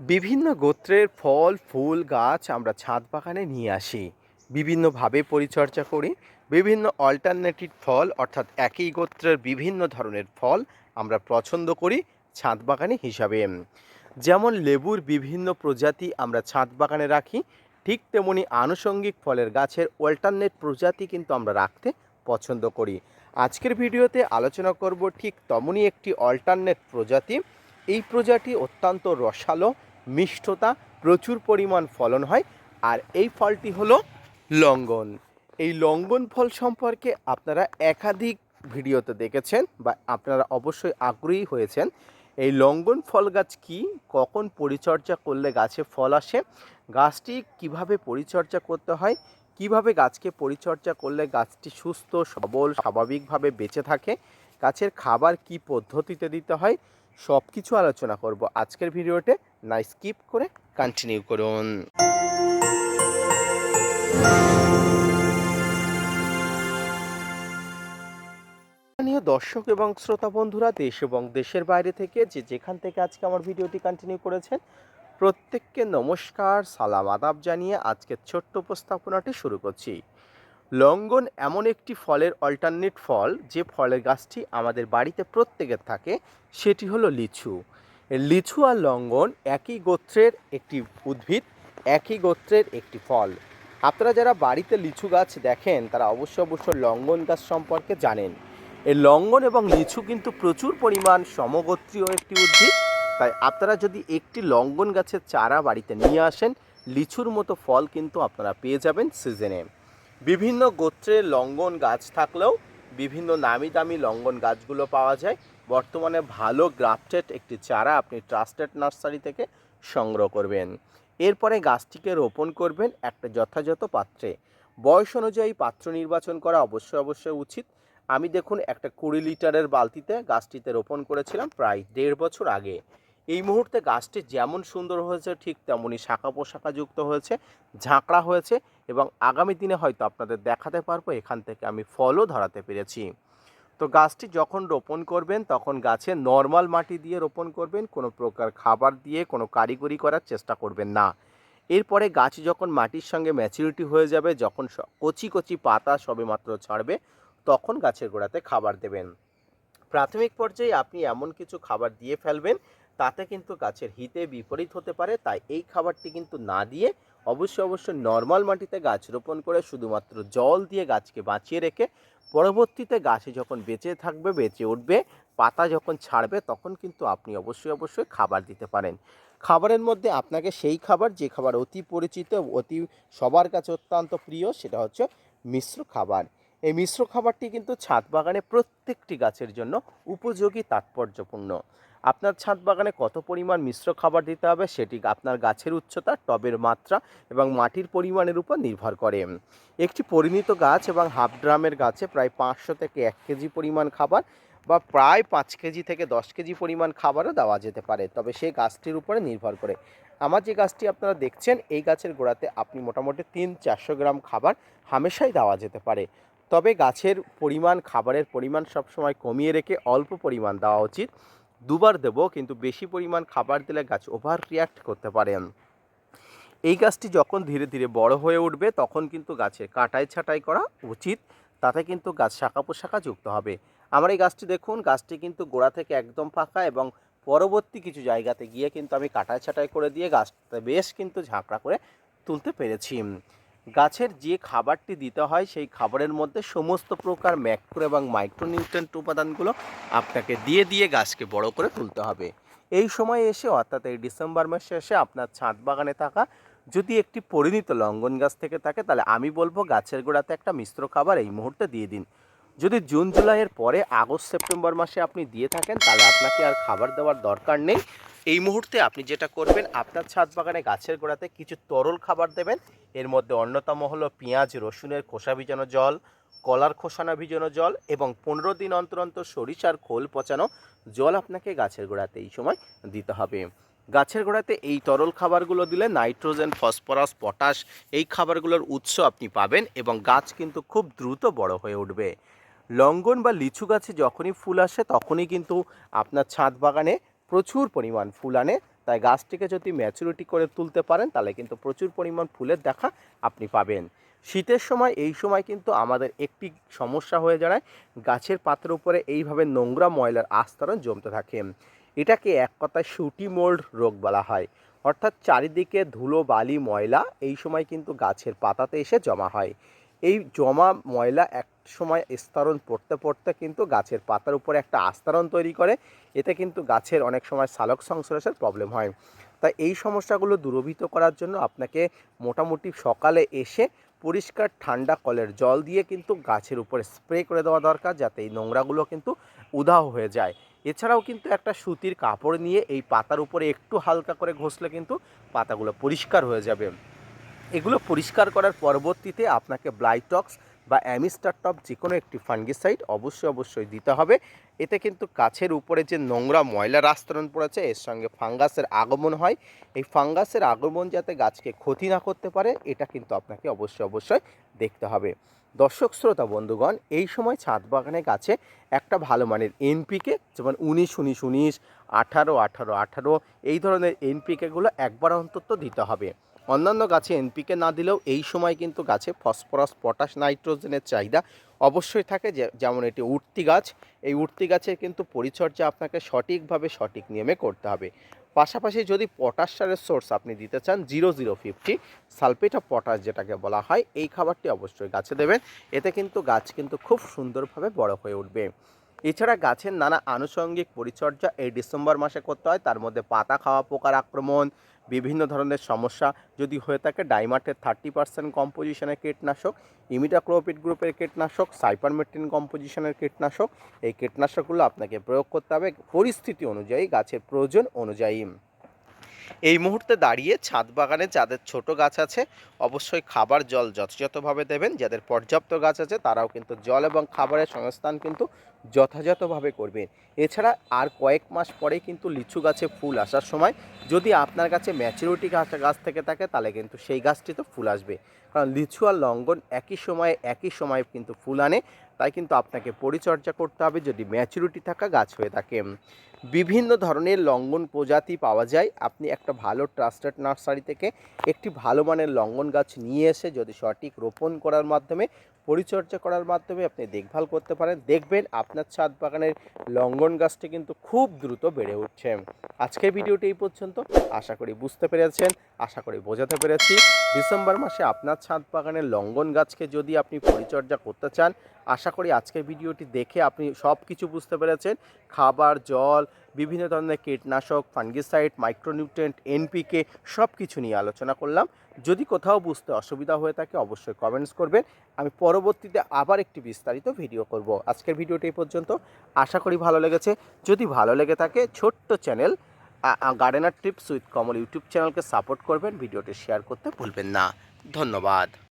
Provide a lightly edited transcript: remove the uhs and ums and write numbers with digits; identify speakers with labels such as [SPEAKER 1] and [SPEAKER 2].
[SPEAKER 1] বিভিন্ন গোত্রের ফল ফুল গাছ আমরা ছাদ বাগানে নিয়ে আসি, বিভিন্নভাবে পরিচর্যা করি। বিভিন্ন অল্টারনেটিভ ফল অর্থাৎ একই গোত্রের বিভিন্ন ধরনের ফল আমরা পছন্দ করি ছাদ বাগানে হিসাবে। যেমন লেবুর বিভিন্ন প্রজাতি আমরা ছাদ বাগানে রাখি, ঠিক তেমনি আনুষঙ্গিক ফলের গাছের অল্টারনেট প্রজাতি কিন্তু আমরা রাখতে পছন্দ করি। আজকের ভিডিওতে আলোচনা করব ঠিক তেমনই একটি অল্টারনেট প্রজাতি। এই প্রজাতি অত্যন্ত রসালো, মিষ্টতা, প্রচুর পরিমাণ ফলন হয়। আর এই ফলটি হলো লঙ্ঘন। এই লঙ্ঘন ফল সম্পর্কে আপনারা একাধিক ভিডিওতে দেখেছেন বা আপনারা অবশ্যই আগ্রহী হয়েছেন। এই লঙ্ঘন ফল গাছ কি, কখন পরিচর্যা করলে গাছে ফল আসে, গাছটি কিভাবে পরিচর্যা করতে হয়, কিভাবে গাছকে পরিচর্যা করলে গাছটি সুস্থ সবল স্বাভাবিকভাবে বেঁচে থাকে, গাছের খাবার কি পদ্ধতিতে দিতে হয়, সব কিছু আলোচনা করব আজকের ভিডিওতে। না স্কিপ করে কন্টিনিউ করুন। স্থানীয় দর্শক এবং শ্রোতা বন্ধুরা, দেশ এবং দেশের বাইরে থেকে যে যেখান থেকে আজকে আমার ভিডিওটি কন্টিনিউ করেছেন, প্রত্যেককে নমস্কার, সালাম, আদাব জানিয়ে আজকের ছোট্ট উপস্থাপনাটি শুরু করছি। লঙ্ঘন এমন একটি ফলের অল্টারনেট ফল, যে ফলের গাছটি আমাদের বাড়িতে প্রত্যেকের থাকে, সেটি হলো লিচু। লিচু আর লঙ্ঘন একই গোত্রের একটি উদ্ভিদ, একই গোত্রের একটি ফল। আপনারা যারা বাড়িতে লিচু গাছ দেখেন তারা অবশ্যই লঙ্ঘন গাছ সম্পর্কে জানেন। এই লঙ্ঘন এবং লিচু কিন্তু প্রচুর পরিমাণ সমগোত্রীয় একটি উদ্ভিদ। তাই আপনারা যদি একটি লঙ্ঘন গাছের চারা বাড়িতে নিয়ে আসেন, লিচুর মতো ফল কিন্তু আপনারা পেয়ে যাবেন সিজনে। বিভিন্ন গোত্রের লঙ্ঘন গাছ থাকলেও বিভিন্ন নামি দামি লঙ্ঘন গাছগুলো পাওয়া যায়। বর্তমানে ভালো গ্রাফটেড একটি চারা আপনি ট্রাস্টেড নার্সারি থেকে সংগ্রহ করবেন। এরপরে গাছটিকে রোপণ করবেন একটা যথাযথ পাত্রে। বয়স অনুযায়ী পাত্র নির্বাচন করা অবশ্যই উচিত। আমি দেখুন একটা 20 লিটারের বালতিতে গাছটিতে রোপণ করেছিলাম প্রায় 1.5 বছর আগে। এই মুহূর্তে গাছটি যেমন সুন্দর হয়েছে ঠিক তেমনই শাখা পোশাখা যুক্ত হয়েছে, ঝাঁকড়া হয়েছে, এবং আগামী দিনে হয়তো আপনাদের দেখাতে পারবো এখান থেকে আমি ফলও ধরাতে পেরেছি। তো গাছটি যখন রোপণ করবেন তখন গাছে নর্মাল মাটি দিয়ে রোপণ করবেন, কোনো প্রকার খাবার দিয়ে কোনো কারিগরি করার চেষ্টা করবেন না। এরপরে গাছ যখন মাটির সঙ্গে ম্যাচুরিটি হয়ে যাবে, যখন কচি কচি পাতা সবেমাত্র ছাড়বে, তখন গাছের গোড়াতে খাবার দেবেন। প্রাথমিক পর্যায়ে আপনি এমন কিছু খাবার দিয়ে ফেলবেন তাতে কিন্তু গাছের হিতে বিপরীত হতে পারে। তাই এই খাবারটি কিন্তু না দিয়ে অবশ্যই নর্মাল মাটিতে গাছ রোপণ করে শুধুমাত্র জল দিয়ে গাছকে বাঁচিয়ে রেখে পরবর্তীতে গাছে যখন বেঁচে থাকবে, বেঁচে উঠবে, পাতা যখন ছাড়বে, তখন কিন্তু আপনি অবশ্যই খাবার দিতে পারেন। খাবারের মধ্যে আপনাকে সেই খাবার, যে খাবার অতি পরিচিত, অতি সবার কাছে অত্যন্ত প্রিয়, সেটা হচ্ছে মিশ্র খাবার। এই মিশ্র খাবারটি কিন্তু ছাদ বাগানে প্রত্যেকটি গাছের জন্য উপযোগী, তাৎপর্যপূর্ণ। আপনার ছাদ বাগানে কত পরিমাণ মিশ্র খাবার দিতে হবে সেটি আপনার গাছের উচ্চতা, টবের মাত্রা এবং মাটির পরিমাণের উপর নির্ভর করে। একটি পরিণত গাছ এবং হাফ ড্রামের গাছে প্রায় 500 থেকে 1 কেজি পরিমাণ খাবার বা প্রায় 5 কেজি থেকে 10 কেজি পরিমাণ খাবারও দেওয়া যেতে পারে, তবে সেই গাছটির উপরে নির্ভর করে। আমার যে গাছটি আপনারা দেখছেন, এই গাছের গোড়াতে আপনি মোটামুটি 300-400 গ্রাম খাবার হামেশাই দেওয়া যেতে পারে। তবে গাছের পরিমাণ, খাবারের পরিমাণ সবসময় কমিয়ে রেখে অল্প পরিমাণ দেওয়া উচিত। দুবার দেবো, কিন্তু বেশি পরিমাণ খাবার দিলে গাছ ওভার রিয়াক্ট করতে পারে। এই গাছটি যখন ধীরে ধীরে বড় হয়ে উঠবে তখন কিন্তু গাছের কাটাই ছাঁটাই করা উচিত, তাতে কিন্তু গাছ শাখা পোশাখা যুক্ত হবে। আমার এই গাছটি দেখুন, গাছটি কিন্তু গোড়া থেকে একদম ফাঁকা, এবং পরবর্তী কিছু জায়গাতে গিয়ে কিন্তু আমি কাটাই ছাঁটাই করে দিয়ে গাছটা বেশ কিন্তু ঝাঁকড়া করে তুলতে পেরেছি। গাছের যে খাবারটি দিতে হয় সেই খাবারের মধ্যে সমস্ত প্রকার ম্যাক্রো এবং মাইক্রোনিউট্রিয়েন্ট উপাদানগুলো আপনাকে দিয়ে দিয়ে গাছকে বড় করে তুলতে হবে। এই সময় এসে, অর্থাৎ এই ডিসেম্বর মাসে এসে আপনার ছাদ বাগানে থাকা যদি একটি পরিণত লঙ্ঘন গাছ থেকে থাকে, তাহলে আমি বলবো গাছের গোড়াতে একটা মিশ্র খাবার এই মুহূর্তে দিয়ে দিন। যদি জুন জুলাইয়ের পরে আগস্ট সেপ্টেম্বর মাসে আপনি দিয়ে থাকেন, তাহলে আপনাকে আর খাবার দেওয়ার দরকার নেই। এই মুহূর্তে আপনি যেটা করবেন, আপনার ছাদ বাগানে গাছের গোড়াতে কিছু তরল খাবার দেবেন। এর মধ্যে অন্যতম হলো পেঁয়াজ রসুনের খোসা ভিজানো জল, কলার খোসানো ভিজানো জল, এবং 15 দিন অন্তর অন্তর সরিষার খোল পচানো জল আপনাকে গাছের গোড়াতে এই সময় দিতে হবে। গাছের গোড়াতে এই তরল খাবারগুলো দিলে নাইট্রোজেন, ফসফরাস, পটাশ এই খাবারগুলোর উৎস আপনি পাবেন, এবং গাছ কিন্তু খুব দ্রুত বড় হয়ে উঠবে। লঙ্ঘন বা লিচু গাছে যখনই ফুল আসে তখনই কিন্তু আপনার ছাদ বাগানে প্রচুর পরিমাণ ফুল আনে। তাই গাছটিকে যদি ম্যাচুরিটি করে তুলতে পারেন তাহলে কিন্তু প্রচুর পরিমাণ ফুলের দেখা আপনি পাবেন। শীতের সময় এই সময় কিন্তু আমাদের একটি সমস্যা হয়ে দাঁড়ায়, গাছের পাতার উপরে এইভাবে নোংরা ময়লার আস্তরণ জমতে থাকে। এটাকে এক কথায় শুটি মোল্ড রোগ বলা হয়। অর্থাৎ চারিদিকে ধুলো বালি ময়লা এই সময় কিন্তু গাছের পাতাতে এসে জমা হয়। এই জমা ময়লা এক সময় স্তরণ পড়তে পড়তে কিন্তু গাছের পাতার উপরে একটা আস্তরণ তৈরি করে। এতে কিন্তু গাছের অনেক সময় সালোক সংশ্লেষের প্রবলেম হয়। তাই এই সমস্যাগুলো দূরীভূত করার জন্য আপনাকে মোটামুটি সকালে এসে পরিষ্কার ঠান্ডা কলের জল দিয়ে কিন্তু গাছের উপরে স্প্রে করে দেওয়া দরকার, যাতে এই নোংরাগুলো কিন্তু উধাও হয়ে যায়। এছাড়াও কিন্তু একটা সুতির কাপড় নিয়ে এই পাতার উপরে একটু হালকা করে ঘষলে কিন্তু পাতাগুলো পরিষ্কার হয়ে যাবে। এগুলো পরিষ্কার করার পরবর্তীতে আপনাকে ব্লাইটক্স বা অ্যামিস্টারটপ যে কোনো একটি ফাঙ্গিসাইড অবশ্যই দিতে হবে। এতে কিন্তু গাছের উপরে যে নোংরা ময়লার আস্তরণ পড়েছে এর সঙ্গে ফাঙ্গাসের আগমন হয়। এই ফাঙ্গাসের আগমন যাতে গাছকে ক্ষতি না করতে পারে এটা কিন্তু আপনাকে অবশ্যই দেখতে হবে। দর্শক শ্রোতা বন্ধুগণ, এই সময় ছাদ বাগানে গাছে একটা ভালো মানের এনপিকে, যেমন 19-19-19, 18-18-18 এই ধরনের এনপিকেগুলো একবার অন্তত দিতে হবে। অন্যান্য গাছে এনপিকে না দিলেও এই সময় কিন্তু গাছে ফসফরাস পটাশ নাইট্রোজেনের চাহিদা অবশ্যই থাকে। যেমন এটি উঠতি গাছ, এই উঠতি গাছের কিন্তু পরিচর্যা আপনাকে সঠিকভাবে সঠিক নিয়মে করতে হবে। পাশাপাশি যদি পটাশ সারের সোর্স আপনি দিতে চান 0050 সালফেট অফ পটাশ যেটাকে বলা হয়, এই খাবারটি অবশ্যই গাছে দেবেন। এতে কিন্তু গাছ কিন্তু খুব সুন্দরভাবে বড় হয়ে উঠবে। এছাড়া গাছের নানা আনুষঙ্গিক পরিচর্যা এই ডিসেম্বর মাসে করতে হয়। তার মধ্যে পাতা খাওয়া পোকার আক্রমণ, বিভিন্ন ধরনের সমস্যা যদি হয়ে থাকে ডাইমার্টের 30% কম্পোজিশনের কীটনাশক, ইমিডাক্লোপিড গ্রুপের কীটনাশক, সাইপারমেট্রিন কম্পোজিশনের কীটনাশক, এই কীটনাশকগুলো আপনাকে প্রয়োগ করতে হবে পরিস্থিতি অনুযায়ী, গাছের প্রয়োজন অনুযায়ী। এই মুহূর্তে দাঁড়িয়ে ছাদ বাগানে যাদের ছোট গাছ আছে অবশ্যই খাবার জল যথাযথভাবে দেবেন। যাদের পর্যাপ্ত গাছ আছে তারাও কিন্তু জল এবং খাবারের সংস্থান কিন্তু যথাযথভাবে করবেন। এছাড়া আর কয়েক মাস পরেই কিন্তু লিচু গাছে ফুল আসার সময়, যদি আপনার কাছে ম্যাচুরিটি গাছ থেকে থাকে তাহলে কিন্তু সেই গাছটিতে ফুল আসবে। কারণ লিচু আর লঙ্ঘন একই সময়ে কিন্তু ফুল আনে। তাই কিন্তু আপনাকে পরিচর্যা করতে হবে যদি ম্যাচুরিটি থাকা গাছ হয়ে থাকে। বিভিন্ন ধরনের লঙ্ঘন প্রজাতি পাওয়া যায়। আপনি একটা ভালো ট্রাস্টেড নার্সারি থেকে একটি ভালো মানের লঙ্ঘন গাছ নিয়ে এসে যদি সঠিক রোপণ করার মাধ্যমে পরিচর্যা করার মাধ্যমে আপনি দেখভাল করতে পারেন, দেখবেন আপনার ছাদ বাগানের লঙ্ঘন গাছটি কিন্তু খুব দ্রুত বেড়ে উঠছে। আজকের ভিডিওটি এই পর্যন্ত। আশা করি বুঝতে পেরেছেন, আশা করি বোঝাতে পেরেছি। ডিসেম্বর মাসে আপনার ছাদ বাগানের লঙ্ঘন গাছকে যদি আপনি পরিচর্যা করতে চান, আশা করি আজকের ভিডিওটি দেখে আপনি সব কিছু বুঝতে পেরেছেন। খাবার জল, বিভিন্ন ধরনের কীটনাশক, ফাঙ্গিসাইড, মাইক্রোনিউট্রিয়েন্ট, এনপিকে সব কিছু নিয়ে আলোচনা করলাম। যদি কোথাও বুঝতে অসুবিধা হয়ে থাকে অবশ্যই কমেন্টস করবেন। আমি পরবর্তীতে আবার একটি বিস্তারিত ভিডিও করব। আজকের ভিডিওটি এই পর্যন্ত। আশা করি ভালো লেগেছে। যদি ভালো লেগে থাকে ছোট্ট channel gardener tips with Kamal YouTube চ্যানেলকে সাপোর্ট করবেন, ভিডিওটি শেয়ার করতে ভুলবেন না। ধন্যবাদ।